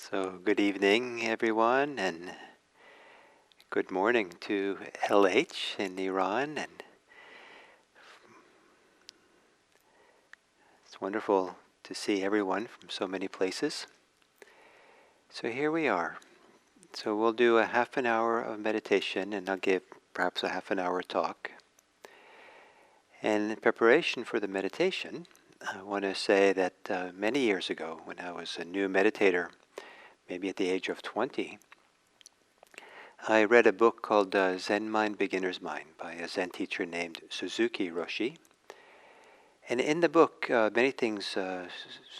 So, good evening, everyone, and good morning to LH in Iran. And it's wonderful to see everyone from so many places. So, here we are. So, we'll do a half an hour of meditation, and I'll give perhaps a half an hour talk. And in preparation for the meditation, I want to say that many years ago, when I was a new meditator, maybe at the age of 20, I read a book called Zen Mind, Beginner's Mind by a Zen teacher named Suzuki Roshi. And in the book, many things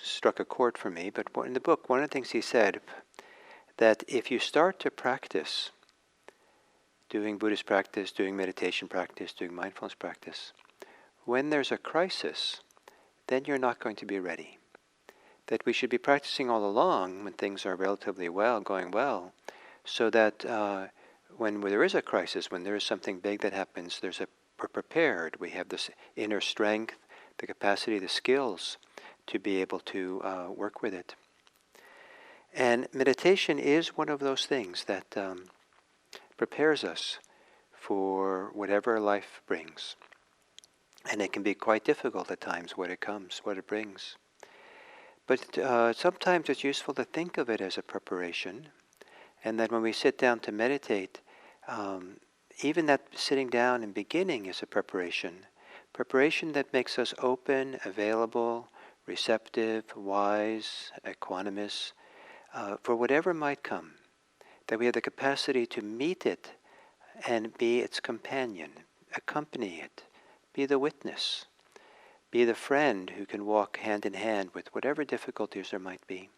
struck a chord for me, but in the book, one of the things he said, that if you start to practice, doing Buddhist practice, doing meditation practice, doing mindfulness practice, when there's a crisis, then you're not going to be ready. That we should be practicing all along when things are relatively going well, so that when there is a crisis, when there is something big that happens, we're prepared. We have this inner strength, the capacity, the skills to be able to work with it. And meditation is one of those things that prepares us for whatever life brings. And it can be quite difficult at times what it brings. But sometimes it's useful to think of it as a preparation, and that when we sit down to meditate, even that sitting down and beginning is a preparation that makes us open, available, receptive, wise, equanimous, for whatever might come, that we have the capacity to meet it and be its companion, accompany it, be the witness, be the friend who can walk hand in hand with whatever difficulties there might be.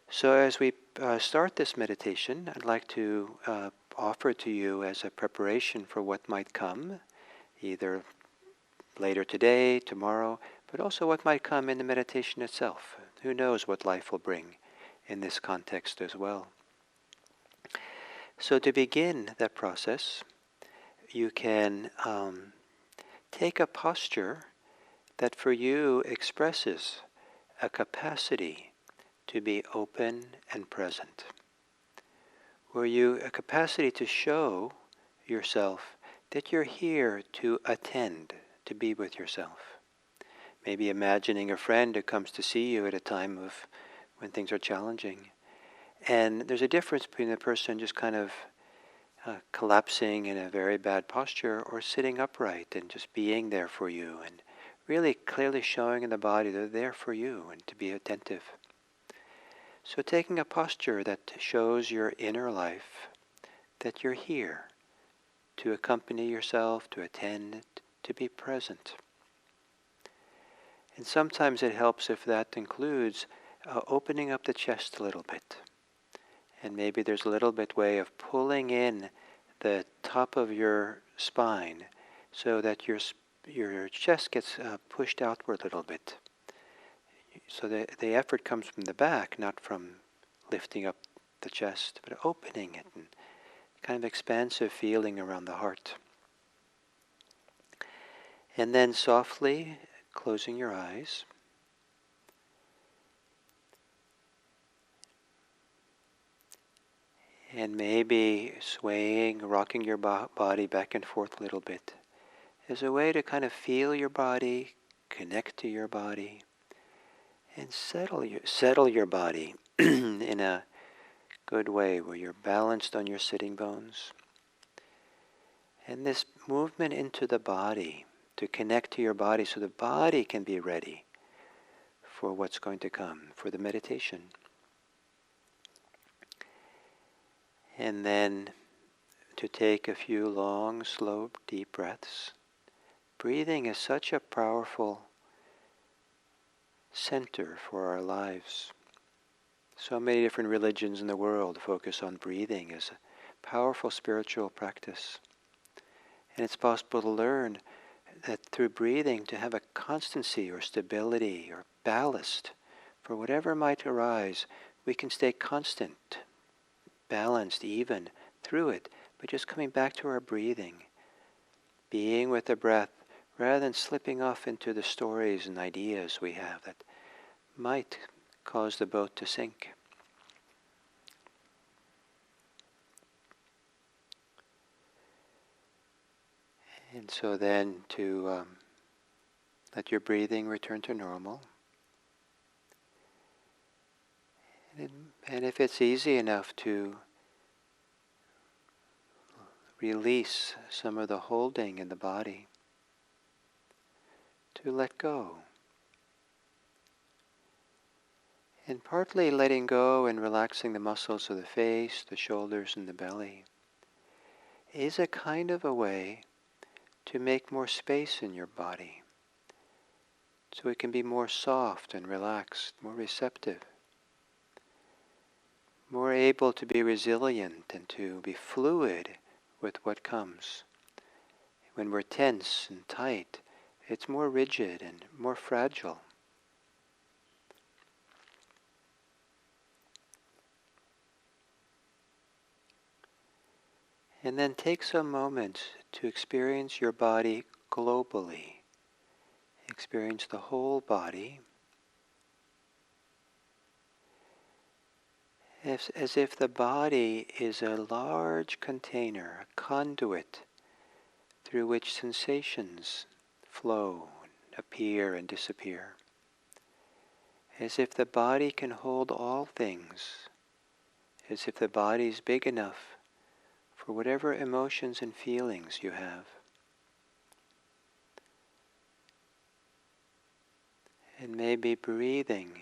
So as we start this meditation, I'd like to offer to you as a preparation for what might come, either later today, tomorrow, but also what might come in the meditation itself. Who knows what life will bring in this context as well. So to begin that process, you can take a posture that for you expresses a capacity to be open and present, where a capacity to show yourself that you're here to attend, to be with yourself. Maybe imagining a friend who comes to see you at a time of when things are challenging. And there's a difference between the person just kind of collapsing in a very bad posture or sitting upright and just being there for you and really clearly showing in the body they're there for you and to be attentive. So taking a posture that shows your inner life, that you're here to accompany yourself, to attend, to be present. And sometimes it helps if that includes opening up the chest a little bit. And maybe there's a little bit way of pulling in the top of your spine so that your chest gets pushed outward a little bit. So the effort comes from the back, not from lifting up the chest, but opening it and kind of expansive feeling around the heart. And then softly closing your eyes. And maybe swaying, rocking your body back and forth a little bit as a way to kind of feel your body, connect to your body, and settle your body in a good way where you're balanced on your sitting bones. And this movement into the body, to connect to your body so the body can be ready for what's going to come, for the meditation. And then to take a few long, slow, deep breaths. Breathing is such a powerful center for our lives. So many different religions in the world focus on breathing as a powerful spiritual practice. And it's possible to learn that through breathing to have a constancy or stability or ballast for whatever might arise. We can stay constant, balanced, even through it, but just coming back to our breathing, being with the breath, rather than slipping off into the stories and ideas we have that might cause the boat to sink. So then to let your breathing return to normal. And if it's easy enough to release some of the holding in the body, to let go. And partly letting go and relaxing the muscles of the face, the shoulders, and the belly is a kind of a way to make more space in your body, so it can be more soft and relaxed, more receptive, more able to be resilient and to be fluid with what comes. When we're tense and tight, it's more rigid and more fragile. And then take some moments to experience your body globally. Experience the whole body as if the body is a large container, a conduit through which sensations flow, appear and disappear. As if the body can hold all things, as if the body is big enough for whatever emotions and feelings you have. And maybe breathing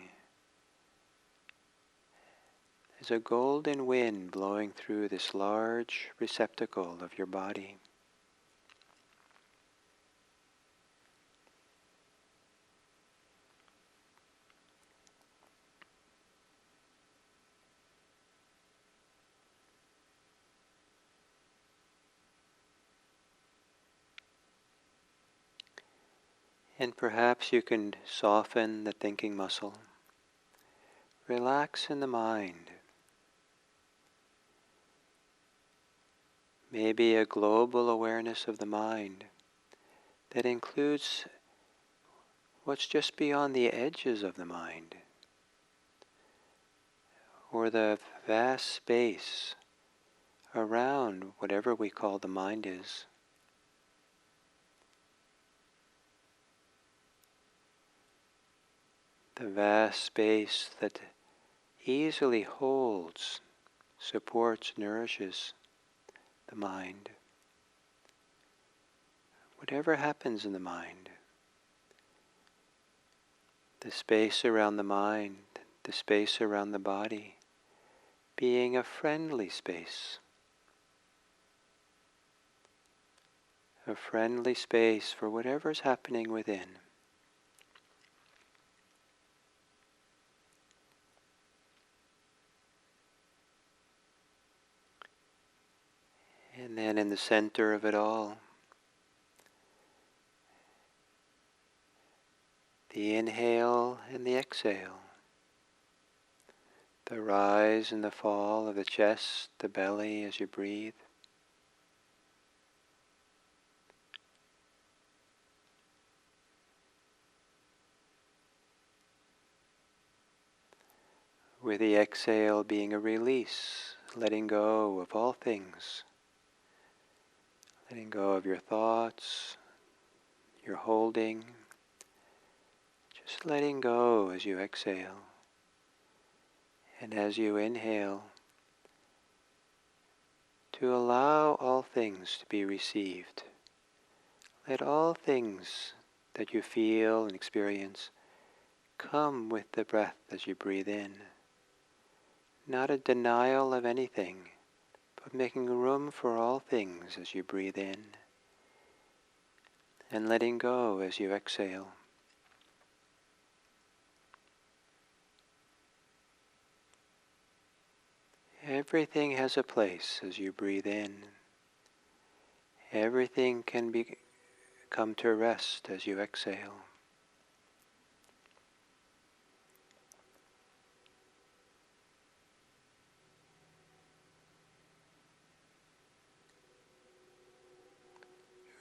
as a golden wind blowing through this large receptacle of your body. And perhaps you can soften the thinking muscle. Relax in the mind. Maybe a global awareness of the mind that includes what's just beyond the edges of the mind, or the vast space around whatever we call the mind is. The vast space that easily holds, supports, nourishes the mind. Whatever happens in the mind, the space around the mind, the space around the body, being a friendly space. A friendly space for whatever's happening within. And then in the center of it all, the inhale and the exhale, the rise and the fall of the chest, the belly as you breathe. With the exhale being a release, letting go of all things, letting go of your thoughts, your holding, just letting go as you exhale. And as you inhale, to allow all things to be received. Let all things that you feel and experience come with the breath as you breathe in. Not a denial of anything, but making room for all things as you breathe in, and letting go as you exhale. Everything has a place as you breathe in. Everything can come to rest as you exhale.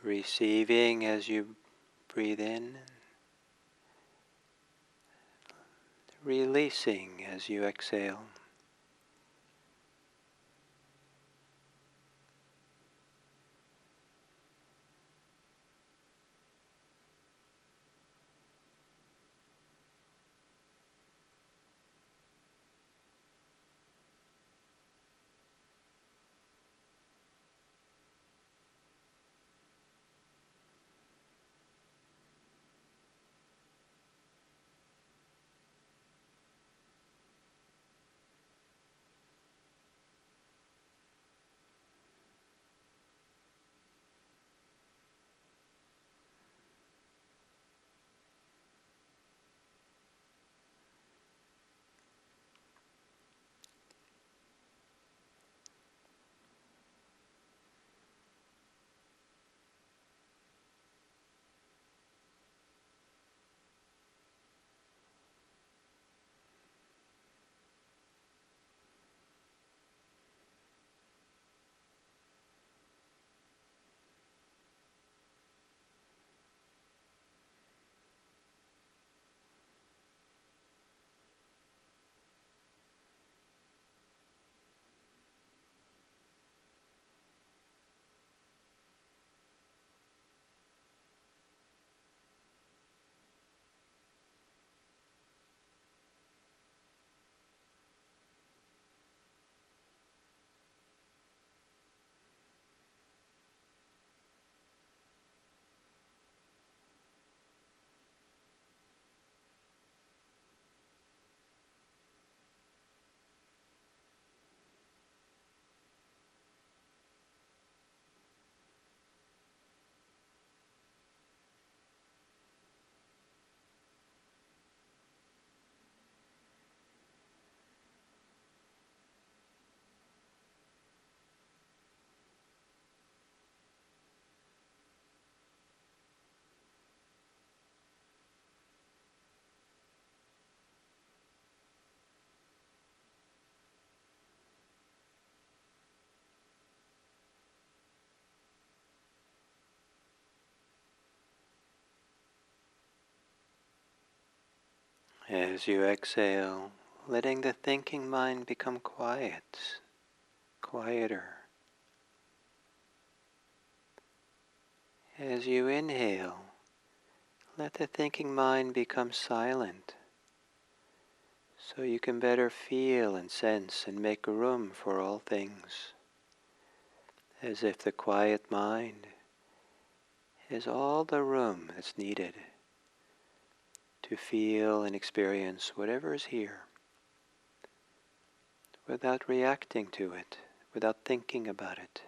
Receiving as you breathe in, releasing as you exhale. As you exhale, letting the thinking mind become quiet, quieter. As you inhale, let the thinking mind become silent, so you can better feel and sense and make room for all things, as if the quiet mind is all the room that's needed to feel and experience whatever is here, without reacting to it, without thinking about it.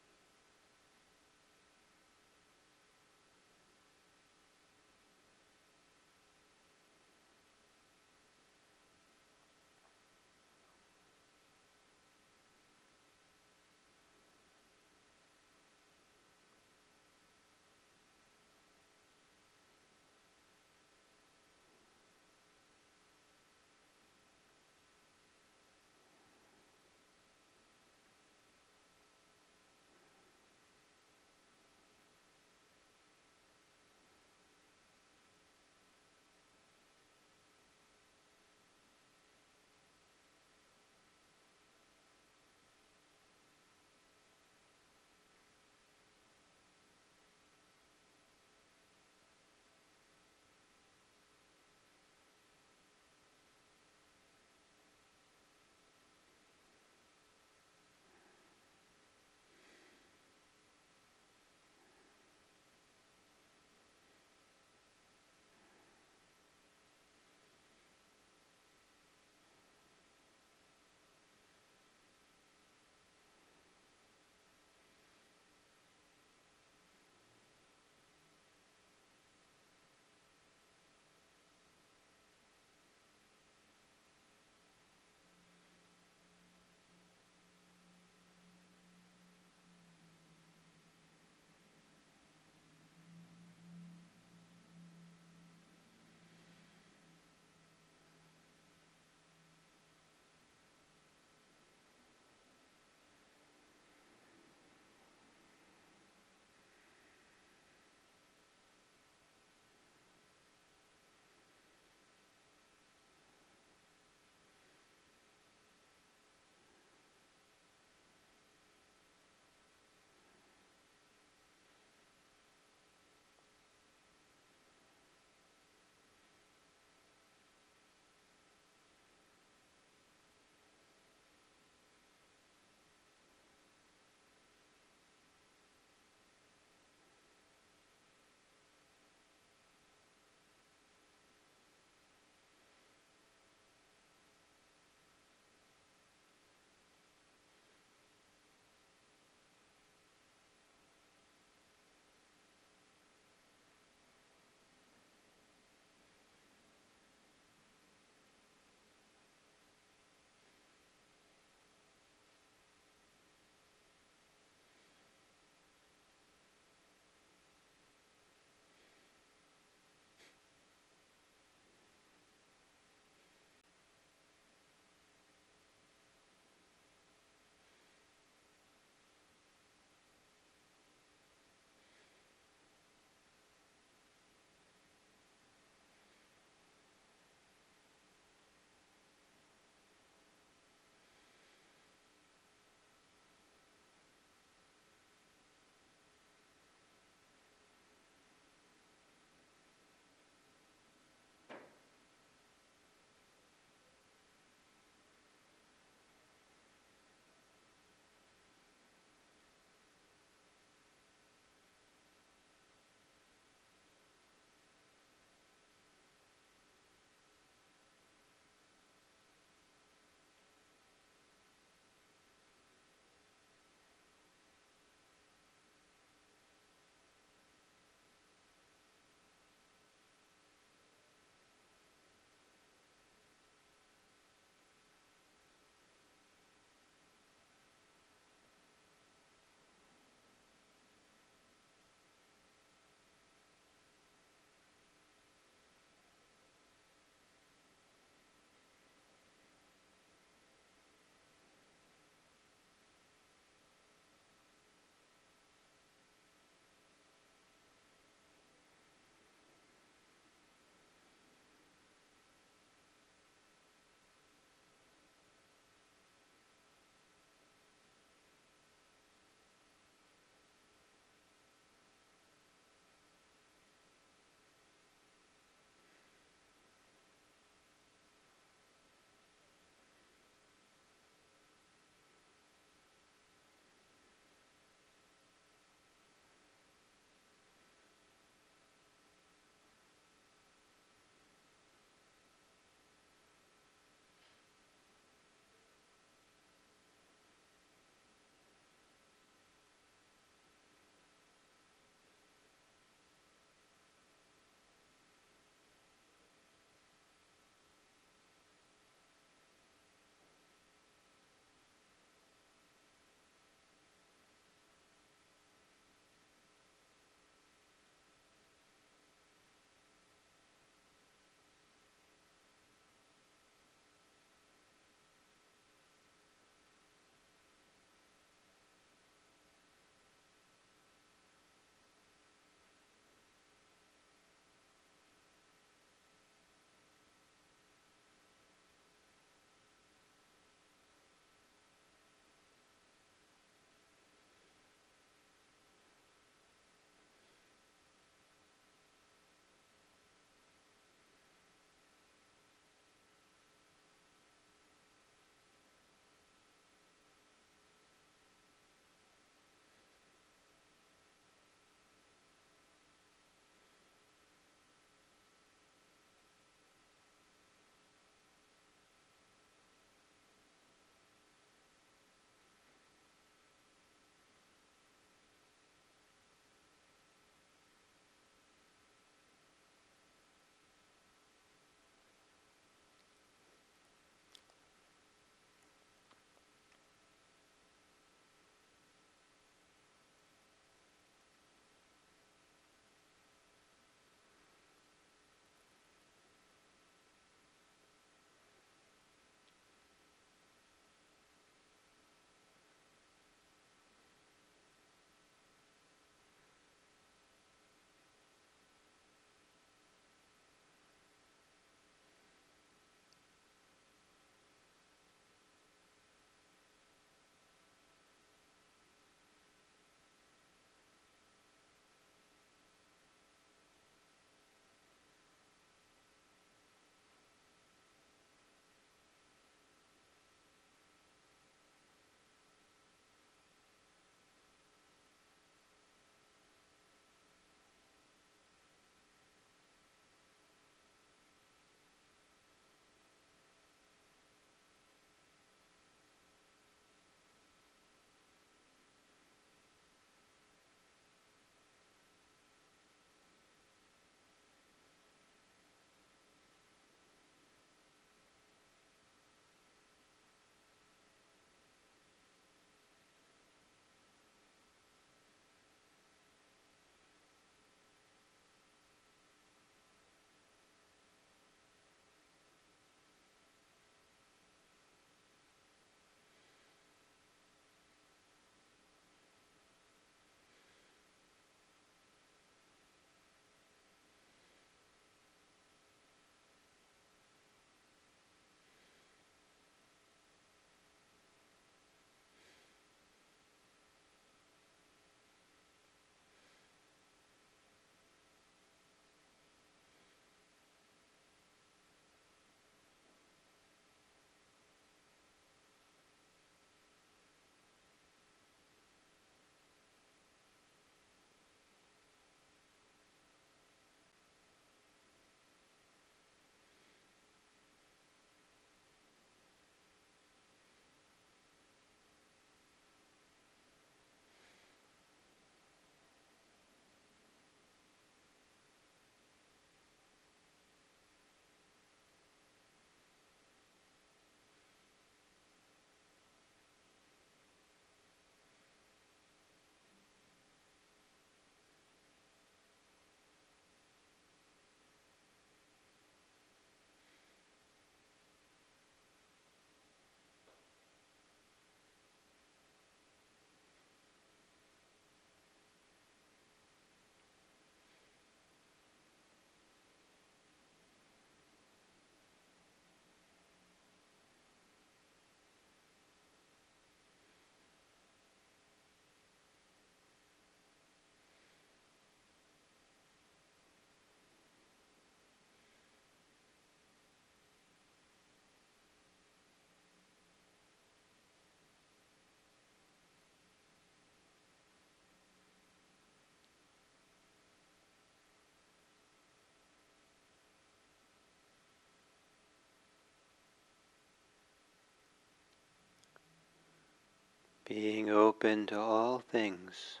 being open to all things,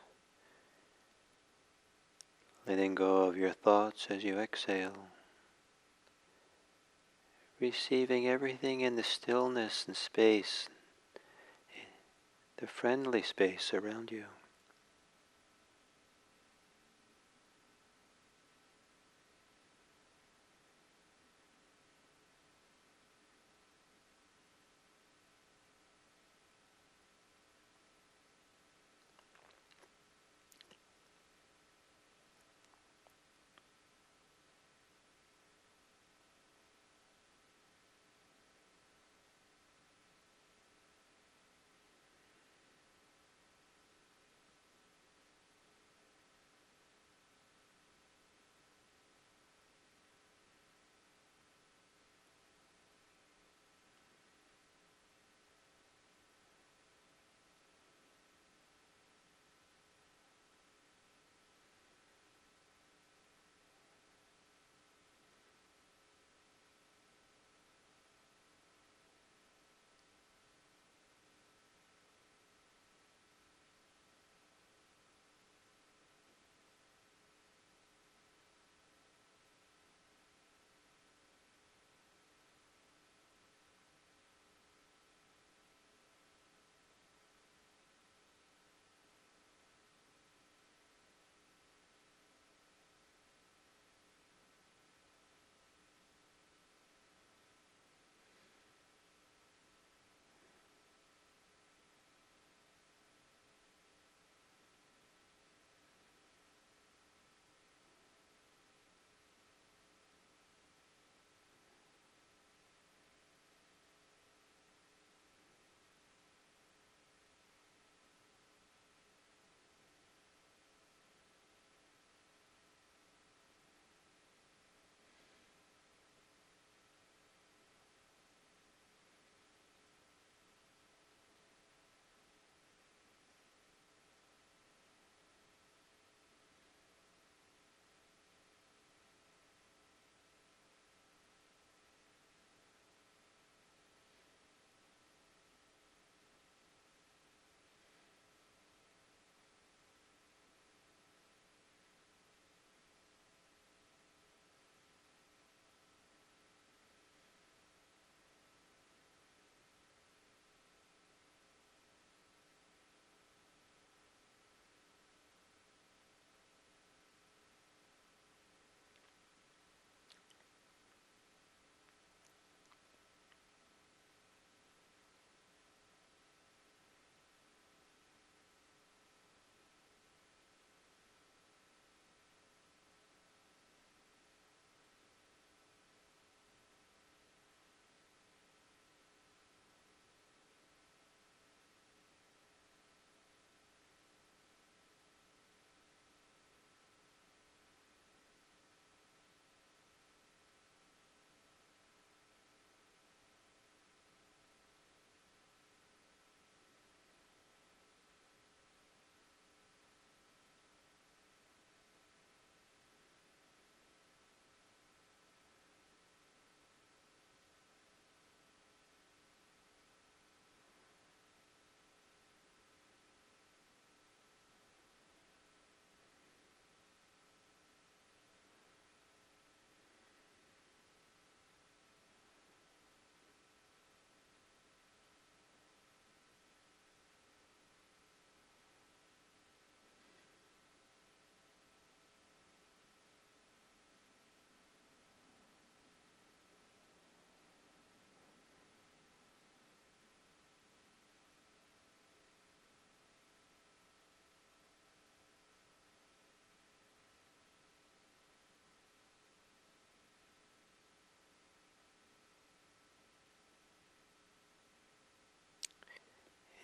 letting go of your thoughts as you exhale, receiving everything in the stillness and space, the friendly space around you.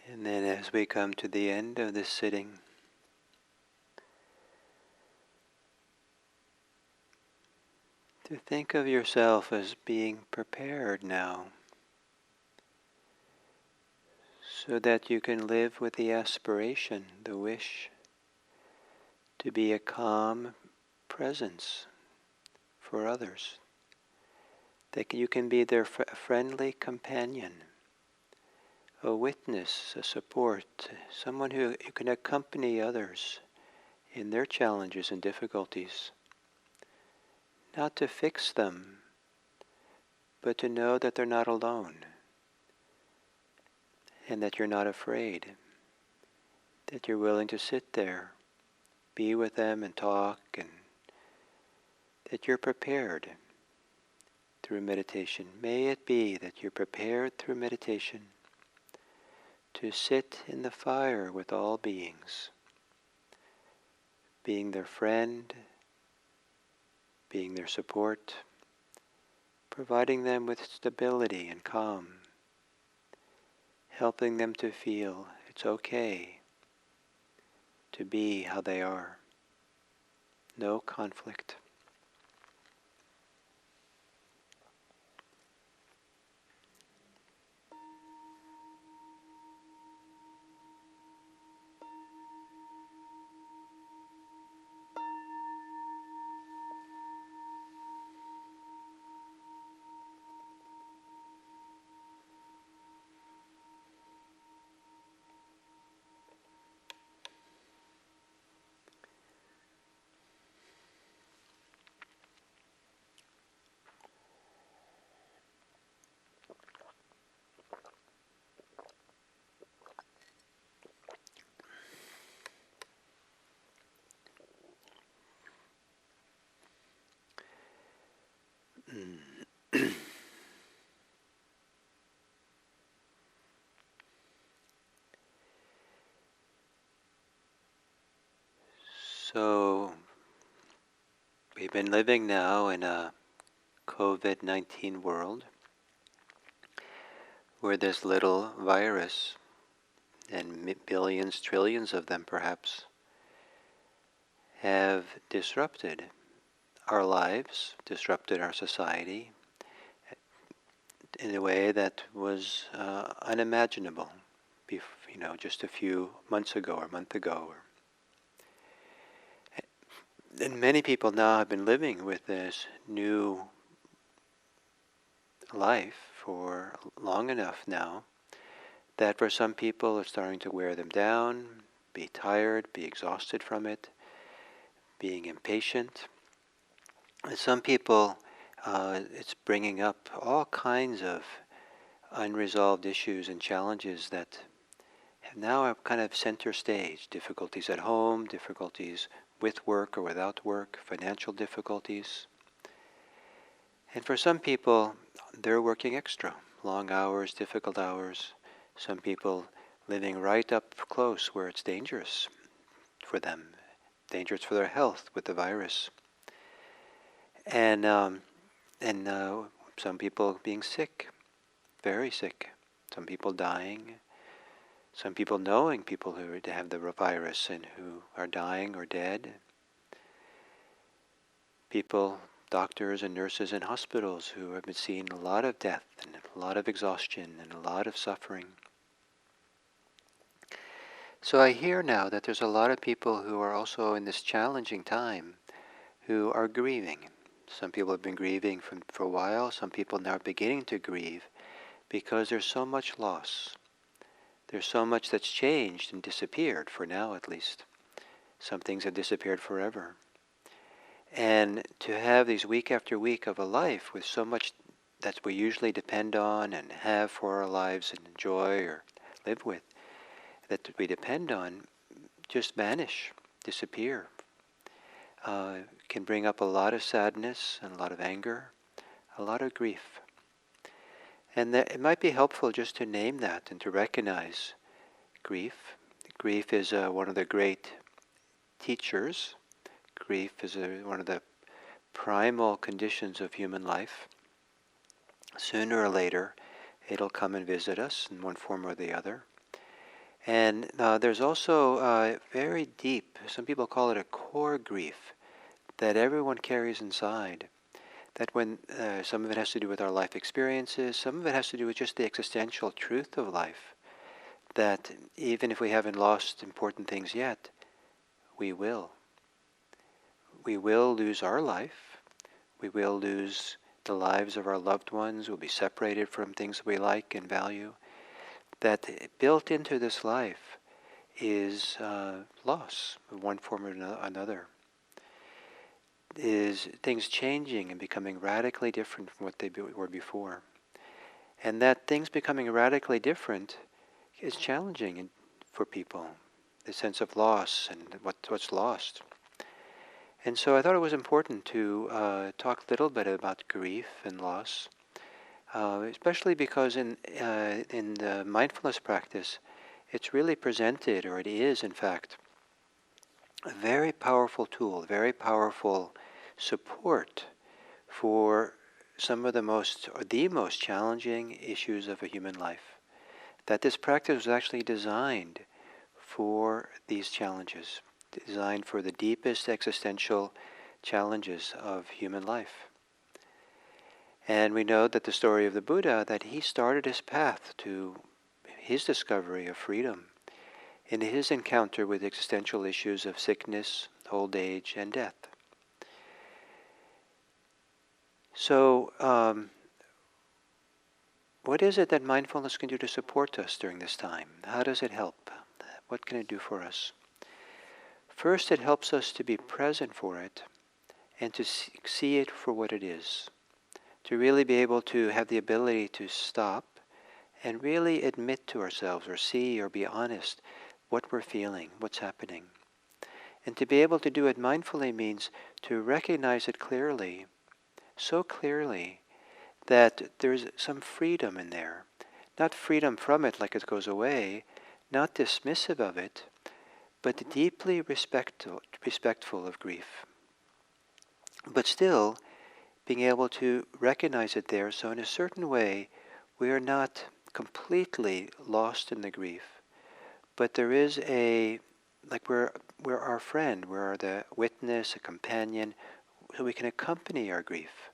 And then as we come to the end of this sitting, to think of yourself as being prepared now, so that you can live with the aspiration, the wish, to be a calm presence for others, that you can be their friendly companion, a witness, a support, someone who can accompany others in their challenges and difficulties, not to fix them, but to know that they're not alone, and that you're not afraid, that you're willing to sit there, be with them and talk, and that you're prepared through meditation. May it be that you're prepared through meditation to sit in the fire with all beings, being their friend, being their support, providing them with stability and calm, helping them to feel it's okay to be how they are. No conflict. So, we've been living now in a COVID-19 world where this little virus, and billions, trillions of them perhaps, have disrupted our lives, disrupted our society in a way that was unimaginable, just a few months ago or a month ago. And many people now have been living with this new life for long enough now that for some people it's starting to wear them down, be tired, be exhausted from it, being impatient. And some people, it's bringing up all kinds of unresolved issues and challenges that have now kind of center stage. Difficulties at home, difficulties with work or without work, financial difficulties. And for some people, they're working extra, long hours, difficult hours. Some people living right up close where it's dangerous for them, dangerous for their health with the virus. And some people being sick, very sick. Some people dying. Some people knowing people who have the virus and who are dying or dead. People, doctors and nurses in hospitals who have been seeing a lot of death and a lot of exhaustion and a lot of suffering. So I hear now that there's a lot of people who are also in this challenging time who are grieving. Some people have been grieving for a while. Some people now are beginning to grieve because there's so much loss. There's so much that's changed and disappeared, for now at least. Some things have disappeared forever. And to have these week after week of a life with so much that we usually depend on and have for our lives and enjoy or live with, that we depend on, just vanish, disappear. Can bring up a lot of sadness and a lot of anger, a lot of grief. And that it might be helpful just to name that and to recognize grief. Grief is one of the great teachers. Grief is one of the primal conditions of human life. Sooner or later, it'll come and visit us in one form or the other. And there's also very deep, some people call it a core grief, that everyone carries inside. That when some of it has to do with our life experiences, some of it has to do with just the existential truth of life. That even if we haven't lost important things yet, we will. We will lose our life. We will lose the lives of our loved ones. We'll be separated from things we like and value. that built into this life is loss of one form or another, is things changing and becoming radically different from what they were before. And that things becoming radically different is challenging for people, the sense of loss and what's lost. And so I thought it was important to talk a little bit about grief and loss, especially because in the mindfulness practice, it's really presented, or it is in fact, a very powerful tool, very powerful support for some of the most challenging issues of a human life. That this practice was actually designed for these challenges, designed for the deepest existential challenges of human life. And we know that the story of the Buddha, that he started his path to his discovery of freedom in his encounter with existential issues of sickness, old age, and death. So, what is it that mindfulness can do to support us during this time? How does it help? What can it do for us? First, it helps us to be present for it and to see it for what it is. To really be able to have the ability to stop and really admit to ourselves or see or be honest what we're feeling, what's happening. And to be able to do it mindfully means to recognize it clearly, so clearly that there's some freedom in there. Not freedom from it like it goes away, not dismissive of it, but deeply respectful of grief. But still, being able to recognize it there, so in a certain way, we are not completely lost in the grief, but there is like we're our friend, we're the witness, a companion, so we can accompany our grief.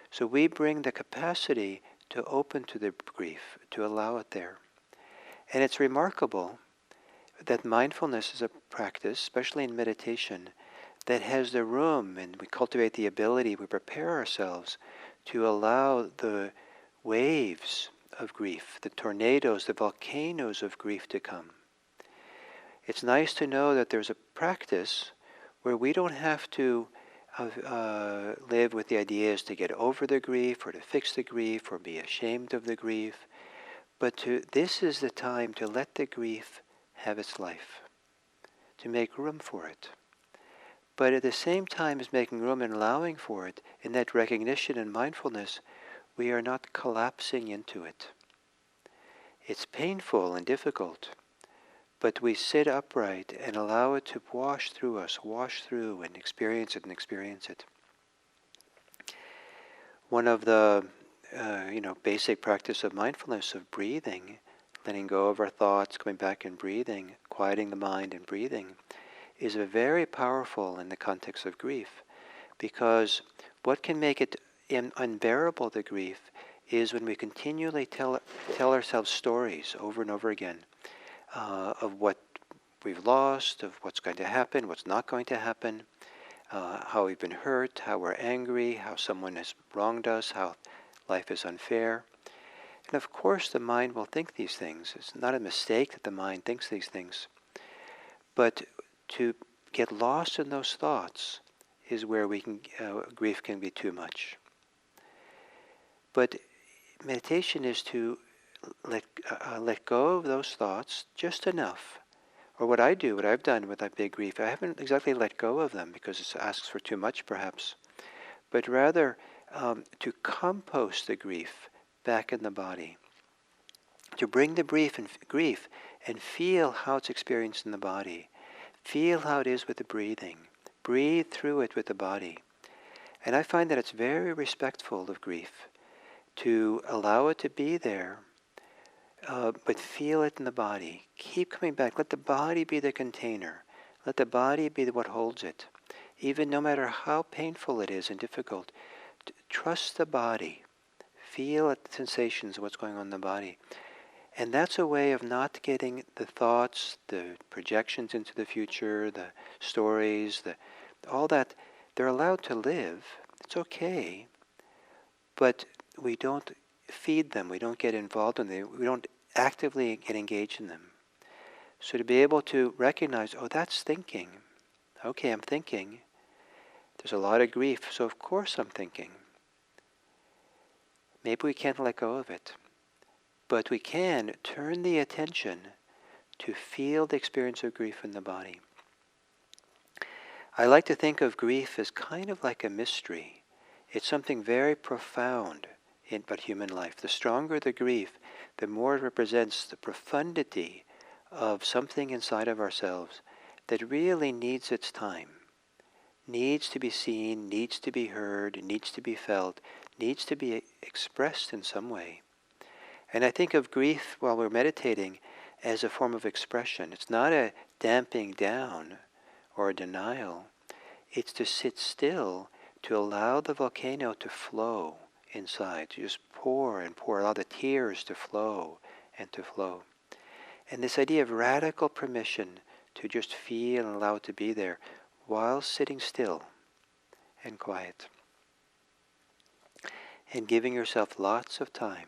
So we bring the capacity to open to the grief, to allow it there. And it's remarkable that mindfulness is a practice, especially in meditation, that has the room, and we cultivate the ability, we prepare ourselves to allow the waves of grief, the tornadoes, the volcanoes of grief to come. It's nice to know that there's a practice where we don't have to live with the ideas to get over the grief or to fix the grief or be ashamed of the grief, but this is the time to let the grief have its life, to make room for it. But at the same time as making room and allowing for it, in that recognition and mindfulness, we are not collapsing into it. It's painful and difficult, but we sit upright and allow it to wash through us, wash through and experience it and experience it. One of the basic practice of mindfulness, of breathing, letting go of our thoughts, coming back and breathing, quieting the mind and breathing, is a very powerful in the context of grief, because what can make it unbearable, the grief, is when we continually tell ourselves stories over and over again of what we've lost, of what's going to happen, what's not going to happen, how we've been hurt, how we're angry, how someone has wronged us, how life is unfair. And of course the mind will think these things. It's not a mistake that the mind thinks these things. But to get lost in those thoughts is where grief can be too much. But meditation is to let go of those thoughts just enough. Or what I've done with that big grief, I haven't exactly let go of them because it asks for too much perhaps, but rather to compost the grief back in the body. To bring the grief and feel how it's experienced in the body. Feel how it is with the breathing. Breathe through it with the body. And I find that it's very respectful of grief to allow it to be there, but feel it in the body. Keep coming back. Let the body be the container. Let the body be what holds it. Even no matter how painful it is and difficult, trust the body. Feel the sensations of what's going on in the body. And that's a way of not getting the thoughts, the projections into the future, the stories, all that. They're allowed to live. It's okay. But we don't feed them. We don't get involved in them. We don't actively get engaged in them. So to be able to recognize, oh, that's thinking. Okay, I'm thinking. There's a lot of grief, so of course I'm thinking. Maybe we can't let go of it. But we can turn the attention to feel the experience of grief in the body. I like to think of grief as kind of like a mystery. It's something very profound in but human life. The stronger the grief, the more it represents the profundity of something inside of ourselves that really needs its time, needs to be seen, needs to be heard, needs to be felt, needs to be expressed in some way. And I think of grief while we're meditating as a form of expression. It's not a damping down or a denial. It's to sit still, to allow the volcano to flow inside, to just pour and pour, allow the tears to flow and to flow. And this idea of radical permission to just feel and allow it to be there while sitting still and quiet. And giving yourself lots of time.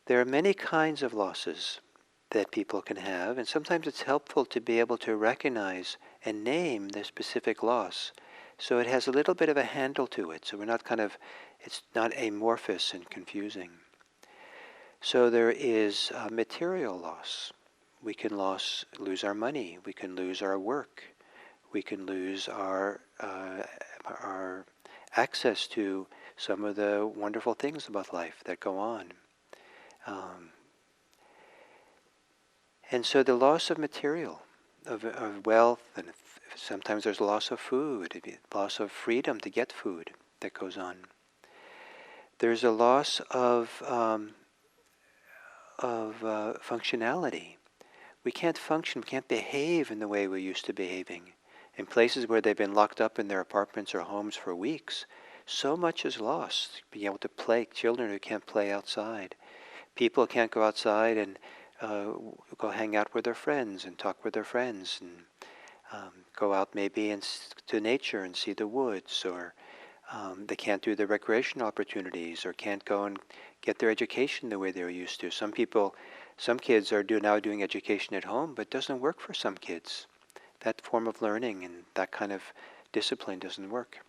There are many kinds of losses that people can have, and sometimes it's helpful to be able to recognize and name the specific loss, so it has a little bit of a handle to it, so we're not it's not amorphous and confusing. So there is material loss. We can lose our money, we can lose our work, we can lose our access to some of the wonderful things about life that go on. And so the loss of material, of wealth, and sometimes there's loss of food, loss of freedom to get food that goes on. There's a loss of functionality. We can't function, we can't behave in the way we used to behaving. In places where they've been locked up in their apartments or homes for weeks, so much is lost. Being able to play, children who can't play outside. People can't go outside and go hang out with their friends and talk with their friends and go out maybe to nature and see the woods, or they can't do the recreational opportunities or can't go and get their education the way they were used to. Some kids are now doing education at home, but it doesn't work for some kids. That form of learning and that kind of discipline doesn't work.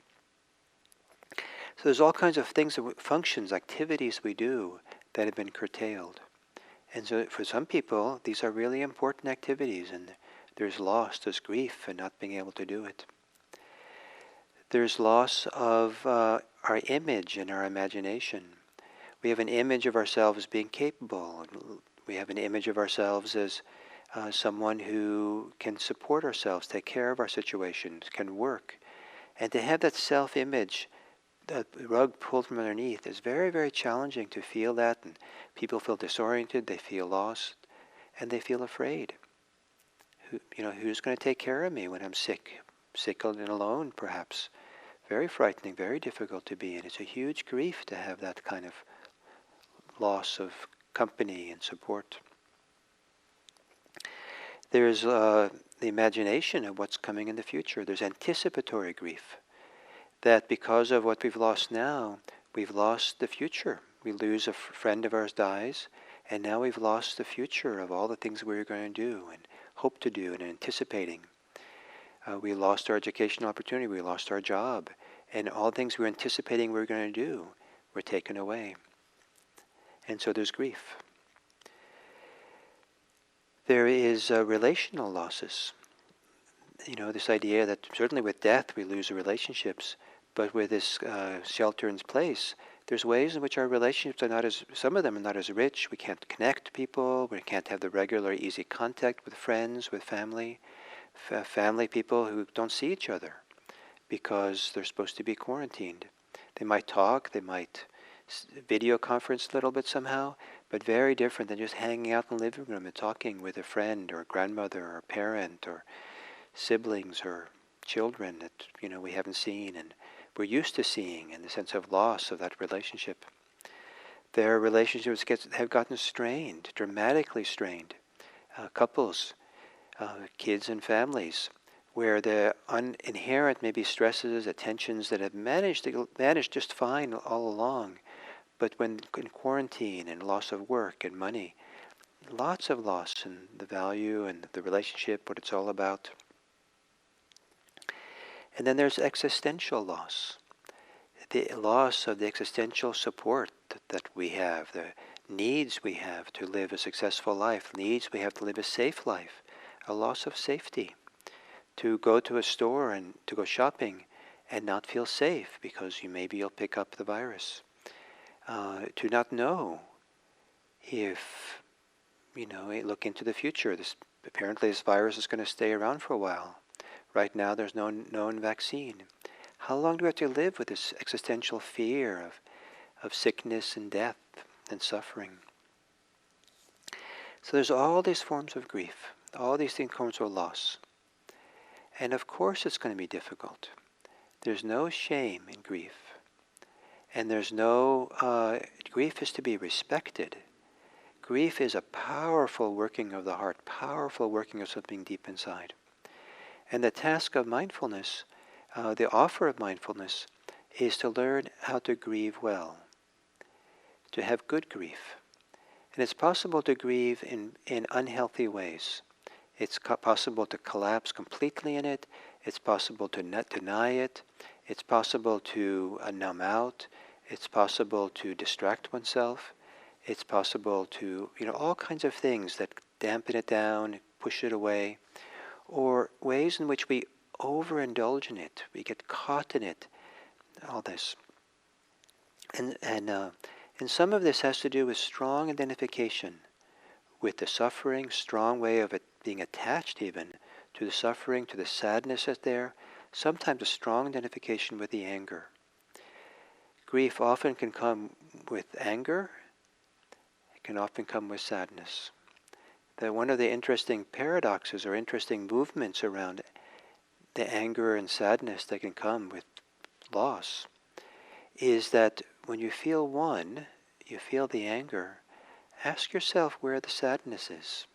So there's all kinds of things, functions, activities we do that have been curtailed. And so for some people, these are really important activities, and there's loss, there's grief in not being able to do it. There's loss of our image and our imagination. We have an image of ourselves as being capable. We have an image of ourselves as someone who can support ourselves, take care of our situations, can work. And to have that self-image, the rug pulled from underneath, is very, very challenging to feel that, and people feel disoriented, they feel lost, and they feel afraid. Who's going to take care of me when I'm sick and alone, perhaps? Very frightening, very difficult to be in. It's a huge grief to have that kind of loss of company and support. There's the imagination of what's coming in the future. There's anticipatory grief. That because of what we've lost now, we've lost the future. We lose a friend of ours dies, and now we've lost the future of all the things we were going to do and hope to do and anticipating. We lost our educational opportunity, we lost our job, and all things we were anticipating we were going to do were taken away. And so there's grief. There is relational losses. This idea that certainly with death we lose relationships, but with this shelter in place, there's ways in which our relationships some of them are not as rich. We can't connect to people, we can't have the regular easy contact with friends, with family people who don't see each other because they're supposed to be quarantined. They might talk, they might video conference a little bit somehow, but very different than just hanging out in the living room and talking with a friend or a grandmother or a parent or siblings or children that we haven't seen and we're used to seeing, and the sense of loss of that relationship. Their relationships have gotten strained, dramatically strained. Couples, kids and families, where the inherent maybe stresses, attentions that have managed just fine all along, But when in quarantine and loss of work and money, lots of loss in the value and the relationship, what it's all about. And then there's existential loss. The loss of the existential support that we have, the needs we have to live a successful life, needs we have to live a safe life, a loss of safety, to go to a store and to go shopping and not feel safe because maybe you'll pick up the virus, to not know if, look into the future. Apparently this virus is going to stay around for a while. Right now there's no known vaccine. How long do we have to live with this existential fear of sickness and death and suffering? So there's all these forms of grief, all these forms of loss. And of course it's going to be difficult. There's no shame in grief. And there's no, grief is to be respected. Grief is a powerful working of the heart, powerful working of something deep inside. And the task of mindfulness, the offer of mindfulness, is to learn how to grieve well, to have good grief. And it's possible to grieve in unhealthy ways. It's possible to collapse completely in it. It's possible to not deny it. It's possible to numb out. It's possible to distract oneself. It's possible to, all kinds of things that dampen it down, push it away, or ways in which we overindulge in it, we get caught in it, all this. And some of this has to do with strong identification with the suffering, strong way of it being attached even to the suffering, to the sadness that's there, sometimes a strong identification with the anger. Grief often can come with anger, it can often come with sadness. That one of the interesting paradoxes or interesting movements around the anger and sadness that can come with loss is that when you feel one, you feel the anger, ask yourself where the sadness is.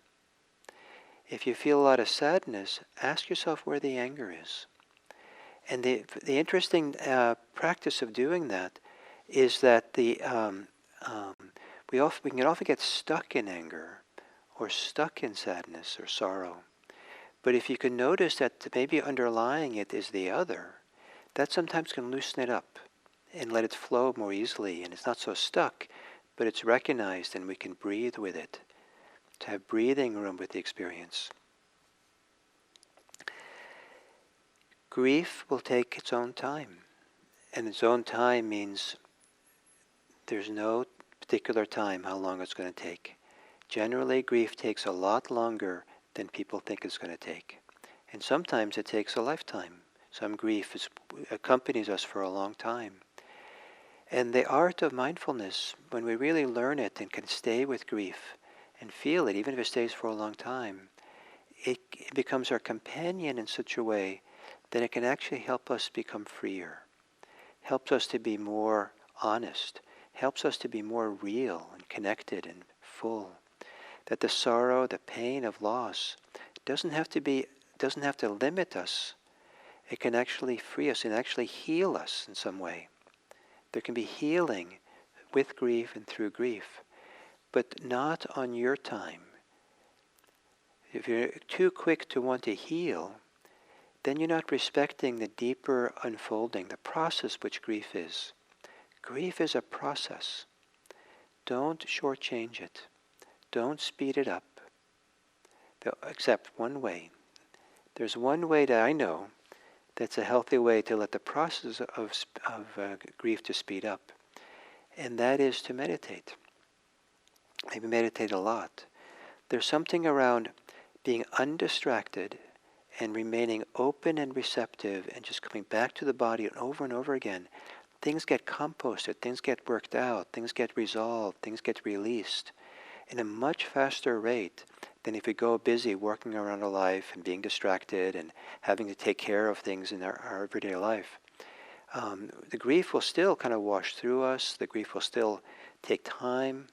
If you feel a lot of sadness, ask yourself where the anger is. And the interesting practice of doing that is that we can often get stuck in anger or stuck in sadness or sorrow. But if you can notice that maybe underlying it is the other, that sometimes can loosen it up and let it flow more easily, and it's not so stuck, but it's recognized and we can breathe with it, to have breathing room with the experience. Grief will take its own time, and its own time means there's no particular time how long it's going to take. Generally, grief takes a lot longer than people think it's going to take. And sometimes it takes a lifetime. Some grief accompanies us for a long time. And the art of mindfulness, when we really learn it and can stay with grief and feel it, even if it stays for a long time, it becomes our companion in such a way that it can actually help us become freer, helps us to be more honest, helps us to be more real and connected and full. That the sorrow, the pain of loss doesn't have to limit us. It can actually free us and actually heal us in some way. There can be healing with grief and through grief, but not on your time. If you're too quick to want to heal, then you're not respecting the deeper unfolding, the process which grief is. Grief is a process. Don't shortchange it. Don't speed it up, except one way. There's one way that I know that's a healthy way to let the process of grief to speed up, and that is to meditate. Maybe meditate a lot. There's something around being undistracted and remaining open and receptive and just coming back to the body over and over again. Things get composted, things get worked out, things get resolved, things get released in a much faster rate than if we go busy working around our life and being distracted and having to take care of things in our everyday life. The grief will still kind of wash through us. The grief will still take time.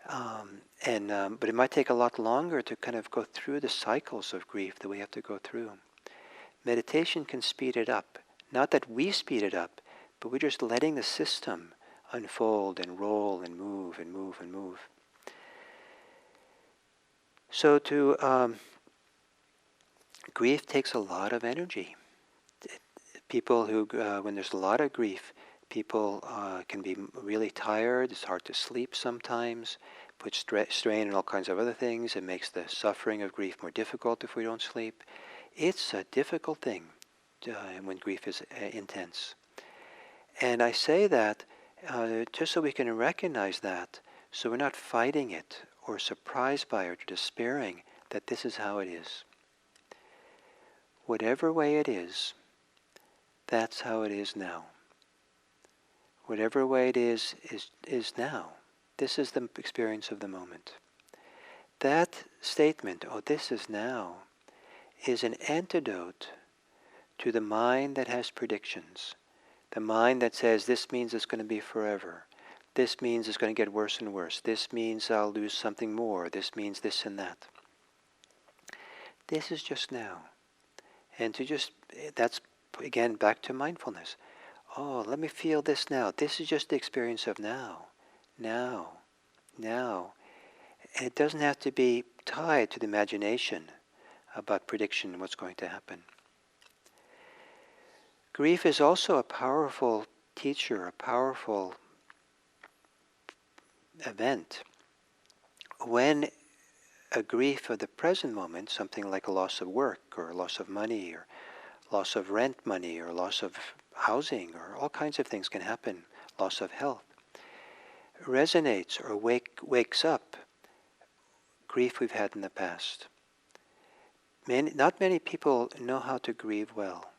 But it might take a lot longer to kind of go through the cycles of grief that we have to go through. Meditation can speed it up. Not that we speed it up, but we're just letting the system unfold and roll and move and move and move. So grief takes a lot of energy. People who, when there's a lot of grief, people can be really tired. It's hard to sleep sometimes. Puts strain on all kinds of other things. It makes the suffering of grief more difficult if we don't sleep. It's a difficult thing when grief is intense. And I say that just so we can recognize that, so we're not fighting it or surprised by it or despairing that this is how it is. Whatever way it is, that's how it is now. Whatever way it is now. This is the experience of the moment. That statement, oh, this is now, is an antidote to the mind that has predictions. The mind that says, this means it's going to be forever. This means it's going to get worse and worse. This means I'll lose something more. This means this and that. This is just now. And that's again back to mindfulness. Oh, let me feel this now. This is just the experience of now. Now. And it doesn't have to be tied to the imagination about prediction and what's going to happen. Grief is also a powerful teacher, a powerful event. When a grief of the present moment, something like a loss of work or a loss of money or loss of rent money or loss of housing or all kinds of things can happen, loss of health, resonates or wakes up grief we've had in the past. Not many people know how to grieve well.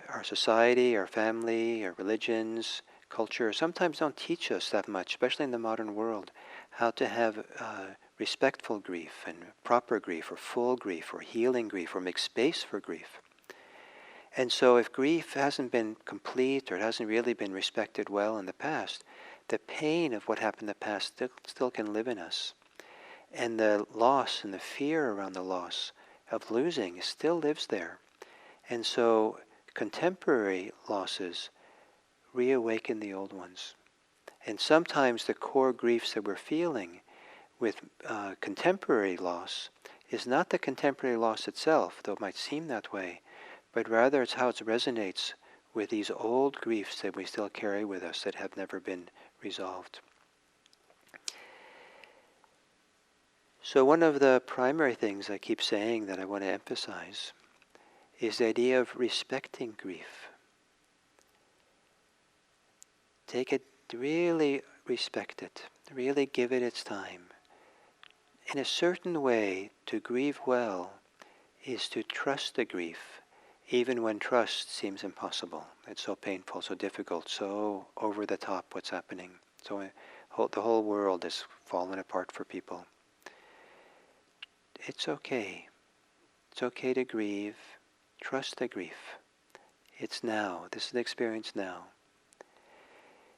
Our society, our family, our religions, culture sometimes don't teach us that much, especially in the modern world, how to have respectful grief and proper grief or full grief or healing grief or make space for grief. And so if grief hasn't been complete or it hasn't really been respected well in the past, the pain of what happened in the past still can live in us. And the loss and the fear around the loss of losing still lives there. And so contemporary losses reawaken the old ones. And sometimes the core griefs that we're feeling with contemporary loss is not the contemporary loss itself, though it might seem that way, but rather it's how it resonates with these old griefs that we still carry with us that have never been resolved. So one of the primary things I keep saying that I want to emphasize is the idea of respecting grief. Take it, really respect it, really give it its time. In a certain way, to grieve well is to trust the grief, even when trust seems impossible. It's so painful, so difficult, so over the top what's happening. So the whole world has fallen apart for people. It's okay. It's okay to grieve. Trust the grief. It's now. This is the experience now.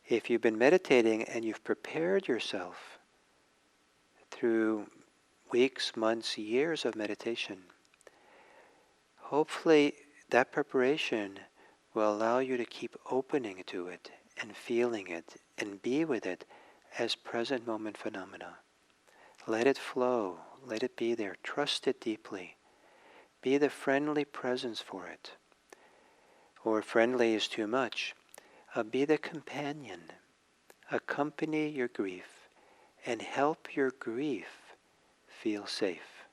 If you've been meditating and you've prepared yourself through weeks, months, years of meditation, hopefully that preparation will allow you to keep opening to it and feeling it and be with it as present moment phenomena. Let it flow. Let it be there. Trust it deeply. Be the friendly presence for it. Or friendly is too much. Be the companion. Accompany your grief and help your grief feel safe.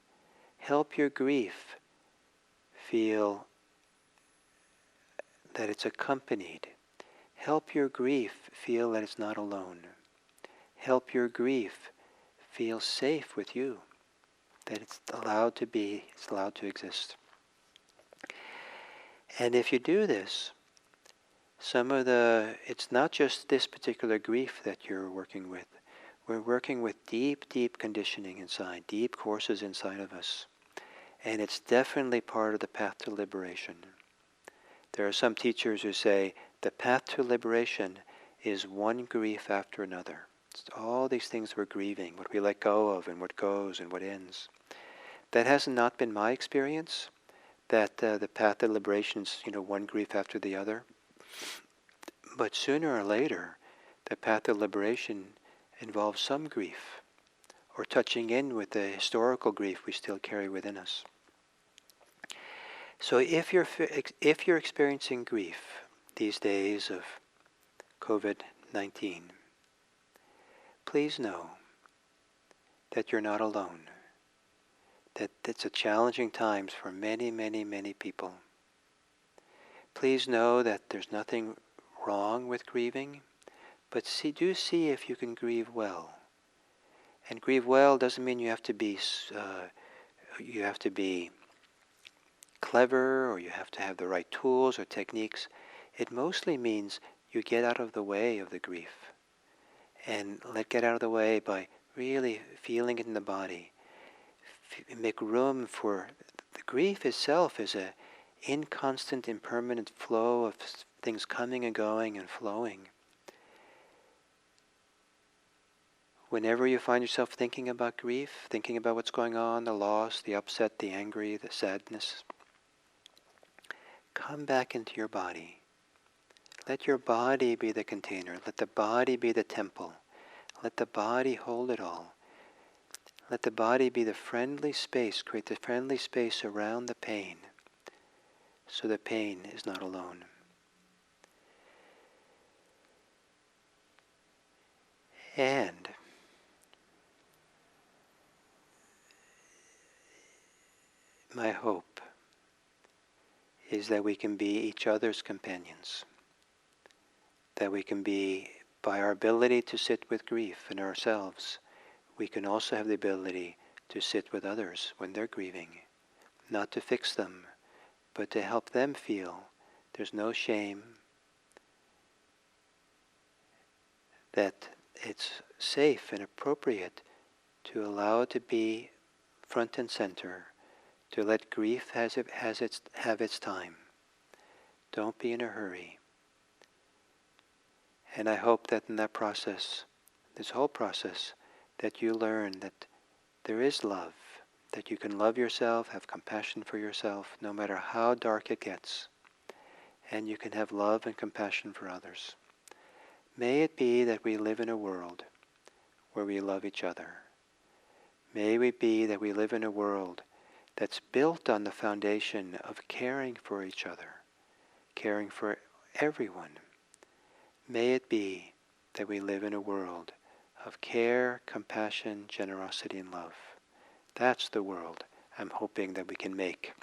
Help your grief feel that it's accompanied. Help your grief feel that it's not alone. Help your grief feel safe with you, that it's allowed to be, it's allowed to exist. And if you do this, it's not just this particular grief that you're working with. We're working with deep, deep conditioning inside, deep courses inside of us. And it's definitely part of the path to liberation. There are some teachers who say the path to liberation is one grief after another. It's all these things we're grieving, what we let go of and what goes and what ends. That has not been my experience, that the path to liberation is one grief after the other. But sooner or later, The path of liberation involves some grief, or touching in with the historical grief we still carry within us. So if you're experiencing grief these days of COVID-19, please know that you're not alone, that it's a challenging times for many, many, many people. Please know that there's nothing wrong with grieving, but do see if you can grieve well. And grieve well doesn't mean you have to be clever, or you have to have the right tools or techniques. It mostly means you get out of the way of the grief, and get out of the way by really feeling it in the body. Make room for the grief itself is a inconstant, impermanent flow of things coming and going and flowing. Whenever you find yourself thinking about grief, thinking about what's going on, the loss, the upset, the angry, the sadness, come back into your body. Let your body be the container. Let the body be the temple. Let the body hold it all. Let the body be the friendly space, create the friendly space around the pain, so the pain is not alone. And my hope is that we can be each other's companions, that we can be, by our ability to sit with grief in ourselves, we can also have the ability to sit with others when they're grieving, not to fix them, but to help them feel there's no shame, that it's safe and appropriate to allow it to be front and center, to let grief have its time. Don't be in a hurry. And I hope that in that process, this whole process, that you learn that there is love, that you can love yourself, have compassion for yourself, no matter how dark it gets, and you can have love and compassion for others. May it be that we live in a world where we love each other. May it be that we live in a world that's built on the foundation of caring for each other, caring for everyone. May it be that we live in a world of care, compassion, generosity, and love. That's the world I'm hoping that we can make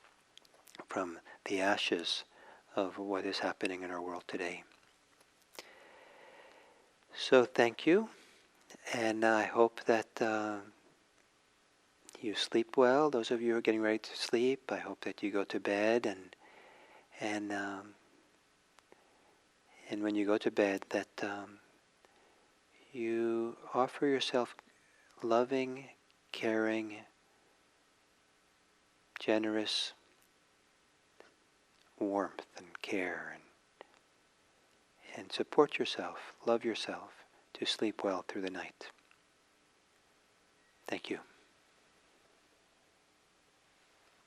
from the ashes of what is happening in our world today. So thank you, and I hope that you sleep well. Those of you who are getting ready to sleep, I hope that you go to bed, and when you go to bed, that you offer yourself loving, caring, generous warmth and care, and support yourself, love yourself, to sleep well through the night. Thank you.